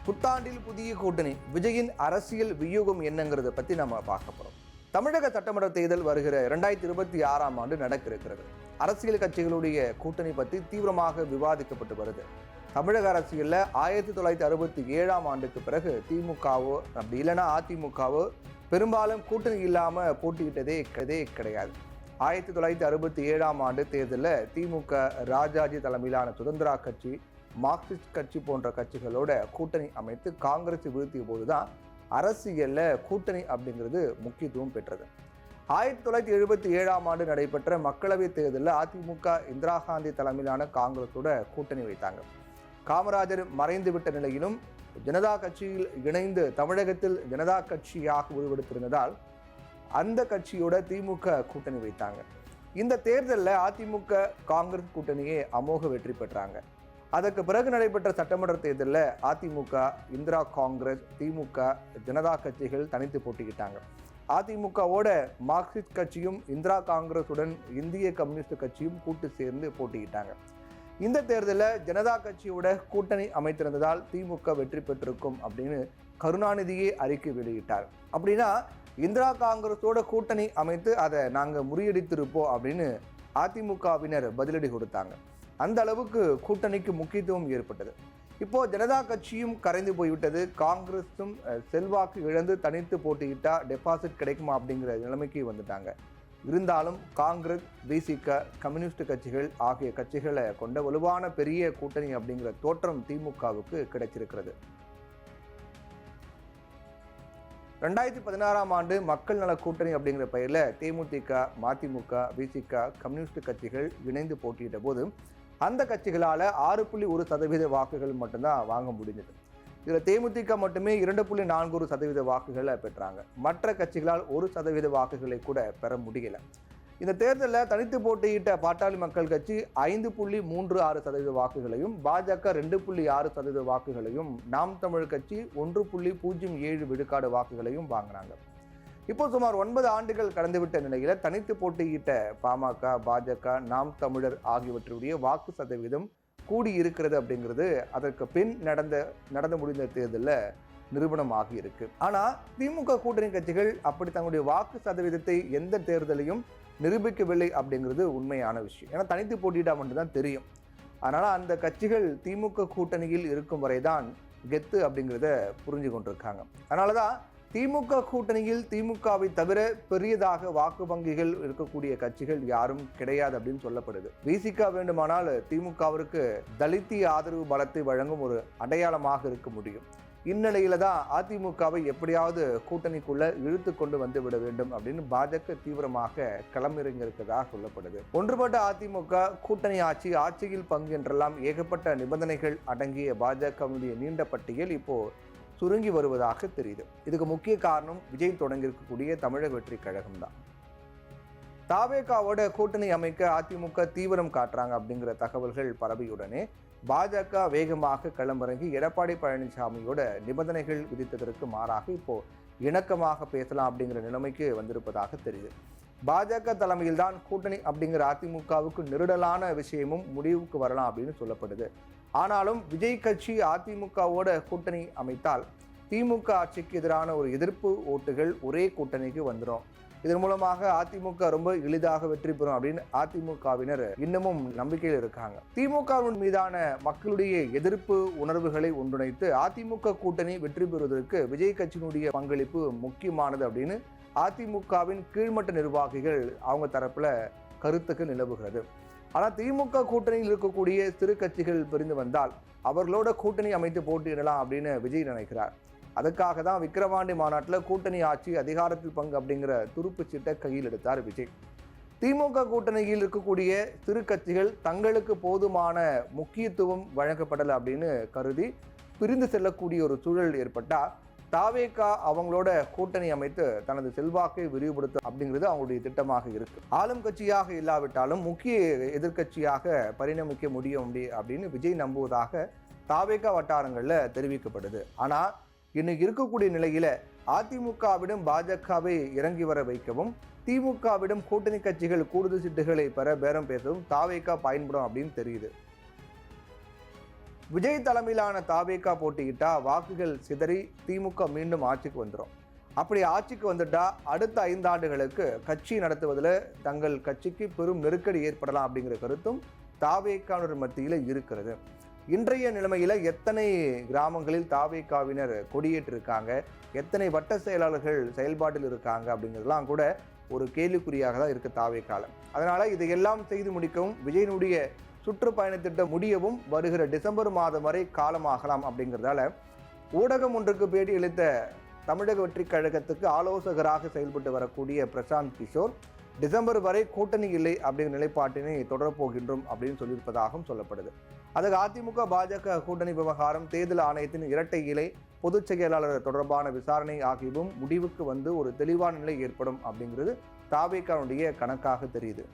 புத்தாண்டில் புதிய கூட்டணி விஜயின் அரசியல் வியூகம் என்னங்கிறத பற்றி நம்ம பார்க்க போகிறோம். தமிழக சட்டமன்ற தேர்தல் வருகிற 2026 ஆண்டு நடக்க இருக்கிறது. அரசியல் கட்சிகளுடைய கூட்டணி பற்றி தீவிரமாக விவாதிக்கப்பட்டு வருது. தமிழக அரசியலில் 1967 ஆண்டுக்கு பிறகு திமுகவோ அப்படி இல்லைன்னா அதிமுகவோ பெரும்பாலும் கூட்டணி இல்லாமல் போட்டியிட்டதே கிடையாது. 1967 ஆண்டு தேர்தலில் திமுக ராஜாஜி தலைமையிலான சுதந்திரா கட்சி, மார்க்சிஸ்ட் கட்சி போன்ற கட்சிகளோட கூட்டணி அமைத்து காங்கிரஸ் வீழ்த்திய போதுதான் அரசியலில் கூட்டணி அப்படிங்கிறது முக்கியத்துவம் பெற்றது. 1977 ஆண்டு நடைபெற்ற மக்களவைத் தேர்தலில் அதிமுக இந்திரா காந்தி தலைமையிலான காங்கிரஸோட கூட்டணி வைத்தாங்க. காமராஜர் மறைந்துவிட்ட நிலையிலும் ஜனதா கட்சியில் இணைந்து தமிழகத்தில் ஜனதா கட்சியாக உருவெடுத்திருந்ததால் அந்த கட்சியோட திமுக கூட்டணி வைத்தாங்க. இந்த தேர்தலில் அதிமுக காங்கிரஸ் கூட்டணியே அமோக வெற்றி பெற்றாங்க. அதற்கு பிறகு நடைபெற்ற சட்டமன்ற தேர்தலில் அதிமுக, இந்திரா காங்கிரஸ், திமுக, ஜனதா கட்சிகள் தனித்து போட்டிக்கிட்டாங்க. அதிமுகவோட மார்க்சிஸ்ட் கட்சியும் இந்திரா காங்கிரசுடன் இந்திய கம்யூனிஸ்ட் கட்சியும் கூட்டு சேர்ந்து போட்டிக்கிட்டாங்க. இந்த தேர்தலில் ஜனதா கட்சியோட கூட்டணி அமைத்திருந்ததால் திமுக வெற்றி பெற்றிருக்கும் அப்படின்னு கருணாநிதியே அறிக்கை வெளியிட்டார். அப்படின்னா இந்திரா காங்கிரஸோட கூட்டணி அமைத்து அதை நாங்கள் முறியடித்திருப்போம் அப்படின்னு அதிமுகவினர் பதிலடி கொடுத்தாங்க. அந்த அளவுக்கு கூட்டணிக்கு முக்கியத்துவம் ஏற்பட்டது. இப்போ ஜனதா கட்சியும் கரைந்து போய்விட்டது. காங்கிரஸும் செல்வாக்கு இழந்து தனித்து போட்டியிட்டா டெபாசிட் கிடைக்குமா அப்படிங்கிற நிலைமைக்கு வந்துட்டாங்க. இருந்தாலும் காங்கிரஸ், விசிக, கம்யூனிஸ்ட் கட்சிகள் ஆகிய கட்சிகளை கொண்ட வலுவான பெரிய கூட்டணி அப்படிங்கிற தோற்றம் திமுகவுக்கு கிடைச்சிருக்கிறது. 2016 ஆண்டு மக்கள் நல கூட்டணி அப்படிங்கிற பெயரில் தேமுதிக, மதிமுக, விசிக, கம்யூனிஸ்ட் கட்சிகள் இணைந்து போட்டியிட்ட போது அந்த கட்சிகளால் 6.1% வாக்குகள் மட்டும்தான் வாங்க முடிஞ்சது. இதில் தேமுதிக மட்டுமே 2.41% வாக்குகளை பெற்றாங்க. மற்ற கட்சிகளால் 1% வாக்குகளை கூட பெற முடியல. இந்த தேர்தலில் தனித்து போட்டியிட்ட பாட்டாளி மக்கள் கட்சி 5.36% வாக்குகளையும், பாஜக 2.6% வாக்குகளையும், நாம் தமிழ் கட்சி 1.07 விழுக்காடு வாக்குகளையும் வாங்கினாங்க. இப்போ சுமார் 9 ஆண்டுகள் கடந்துவிட்ட நிலையில் தனித்து போட்டியிட்ட பாமக, பாஜக, நாம் தமிழர் ஆகியவற்றுடைய வாக்கு சதவீதம் கூடி இருக்கிறது அப்படிங்கிறது அதற்கு பின் நடந்து முடிந்த தேர்தலில் நிரூபணமாகி இருக்கு. ஆனால் திமுக கூட்டணி கட்சிகள் அப்படி தங்களுடைய வாக்கு சதவீதத்தை எந்த தேர்தலையும் நிரூபிக்கவில்லை அப்படிங்கிறது உண்மையான விஷயம். ஏன்னா தனித்து போட்டியிட்டா மட்டும்தான் தெரியும். அதனால் அந்த கட்சிகள் திமுக கூட்டணியில் இருக்கும் வரைதான் கெத்து அப்படிங்கிறத புரிஞ்சு கொண்டிருக்காங்க. அதனால தான் திமுக கூட்டணியில் திமுகவை தவிர பெரியதாக வாக்கு வங்கிகள் இருக்கக்கூடிய கட்சிகள் யாரும் கிடையாது அப்படின்னு சொல்லப்படுது. விசிக வேண்டுமானால் திமுகவிற்கு தலித்திய ஆதரவு பலத்தை வழங்கும் ஒரு அடையாளமாக இருக்க முடியும். இந்நிலையில தான் அதிமுகவை எப்படியாவது கூட்டணிக்குள்ள இழுத்து கொண்டு வந்து விட வேண்டும் அப்படின்னு பாஜக தீவிரமாக களமிறங்கியிருக்கிறதாக சொல்லப்படுது. ஒன்றுபட்ட அதிமுக கூட்டணி ஆட்சியில் பங்கு என்றெல்லாம் ஏகப்பட்ட நிபந்தனைகள் அடங்கிய பாஜகவுடைய நீண்ட பட்டியல் இப்போ சுருங்கி வருவதாக தெரியுது. இதுக்கு முக்கிய காரணம் விஜய் தொடங்கியிருக்கக்கூடிய தமிழக வெற்றி கழகம் தான். தாவேகாவோட கூட்டணி அமைக்க அதிமுக தீவிரம் காட்டுறாங்க அப்படிங்கிற தகவல்கள் பரவியுடனே பாஜக வேகமாக களமிறங்கி எடப்பாடி பழனிசாமியோட நிபந்தனைகள் விதித்ததற்கு மாறாக இப்போ இணக்கமாக பேசலாம் அப்படிங்கிற நிலைமைக்கு வந்திருப்பதாக தெரியுது. பாஜக தலைமையில் தான் கூட்டணி அப்படிங்கிற அதிமுகவுக்கு நெருடலான விஷயமும் முடிவுக்கு வரலாம் அப்படின்னு சொல்லப்படுது. ஆனாலும் விஜய் கட்சி அதிமுகவோட கூட்டணி அமைத்தால் திமுக ஆட்சிக்கு எதிரான ஒரு எதிர்ப்பு ஓட்டுகள் ஒரே கூட்டணிக்கு வந்துடும். இதன் மூலமாக அதிமுக ரொம்ப எளிதாக வெற்றி பெறும் அப்படின்னு அதிமுகவினர் இன்னமும் நம்பிக்கையில் இருக்காங்க. திமுகவின் மீதான மக்களுடைய எதிர்ப்பு உணர்வுகளை ஒன்றிணைத்து அதிமுக கூட்டணி வெற்றி பெறுவதற்கு விஜய் கட்சியினுடைய பங்களிப்பு முக்கியமானது அப்படின்னு அதிமுகவின் கீழ்மட்ட நிர்வாகிகள் அவங்க தரப்புல கருத்துக்கு நிலவுகிறது. ஆனால் திமுக கூட்டணியில் இருக்கக்கூடிய சிறு கட்சிகள் பிரிந்து வந்தால் அவர்களோட கூட்டணி அமைத்து போட்டியிடலாம் அப்படின்னு விஜய் நினைக்கிறார். அதுக்காக தான் விக்கிரவாண்டி மாநாட்டில் கூட்டணி ஆட்சி அதிகாரத்தில் பங்கு அப்படிங்கிற துருப்பு சீட்டை கையில் எடுத்தார் விஜய். திமுக கூட்டணியில் இருக்கக்கூடிய சிறு கட்சிகள் தங்களுக்கு போதுமான முக்கியத்துவம் வழங்கப்படலை அப்படின்னு கருதி பிரிந்து செல்லக்கூடிய ஒரு சூழல் ஏற்பட்டால் தாவேகா அவங்களோட கூட்டணி அமைத்து தனது செல்வாக்கை விரிவுபடுத்தும் அப்படிங்கிறது அவங்களுடைய திட்டமாக இருக்கு. ஆளும் கட்சியாக இல்லாவிட்டாலும் முக்கிய எதிர்கட்சியாக பரிணமிக்க முடியும் அப்படின்னு விஜய் நம்புவதாக தாவேகா வட்டாரங்களில் தெரிவிக்கப்படுது. ஆனால் இன்னைக்கு இருக்கக்கூடிய நிலையில அதிமுகவிடம் பாஜகவை இறங்கி வர வைக்கவும், திமுகவிடம் கூட்டணி கட்சிகள் கூடுதல் சீட்டுகளை பெற பேரம் பேசவும் தாவேகா பயன்படும் அப்படின்னு தெரியுது. விஜய் தலைமையிலான தாவேகா போட்டியிட்டா வாக்குகள் சிதறி திமுக மீண்டும் ஆட்சிக்கு வந்துடும். அப்படி ஆட்சிக்கு வந்துட்டா அடுத்த 5 ஆண்டுகளுக்கு கட்சி நடத்துவதில் தங்கள் கட்சிக்கு பெரும் நெருக்கடி ஏற்படலாம் அப்படிங்கிற கருத்தும் தாவேகாவினர் மத்தியில் இருக்கிறது. இன்றைய நிலைமையில் எத்தனை கிராமங்களில் தாவேகாவினர் கொடியேற்றிருக்காங்க, எத்தனை வட்ட செயலாளர்கள் செயல்பாட்டில் இருக்காங்க அப்படிங்கிறதுலாம் கூட ஒரு கேள்விக்குறியாக தான் இருக்குது தாவேகால. அதனால் இதையெல்லாம் செய்து முடிக்கவும் விஜயனுடைய சுற்றுப்பயணத்திட்டம் முடியவும் வருகிற டிசம்பர் மாதம் வரை காலமாகலாம். அப்படிங்கிறதால ஊடகம் ஒன்றுக்கு பேட்டி அளித்த தமிழக வெற்றிக் கழகத்துக்கு ஆலோசகராக செயல்பட்டு வரக்கூடிய பிரசாந்த் கிஷோர் டிசம்பர் வரை கூட்டணி இல்லை அப்படிங்கிற நிலைப்பாட்டினை தொடரப்போகின்றோம் அப்படின்னு சொல்லியிருப்பதாகவும் சொல்லப்படுது. அதுக்கு அதிமுக பாஜக கூட்டணி விவகாரம், தேர்தல் ஆணையத்தின் இரட்டை இலை, பொதுச் செயலாளர் தொடர்பான விசாரணை ஆகியவும் முடிவுக்கு வந்து ஒரு தெளிவான நிலை ஏற்படும் அப்படிங்கிறது தாவேகாவுடைய கணக்காக தெரியுது.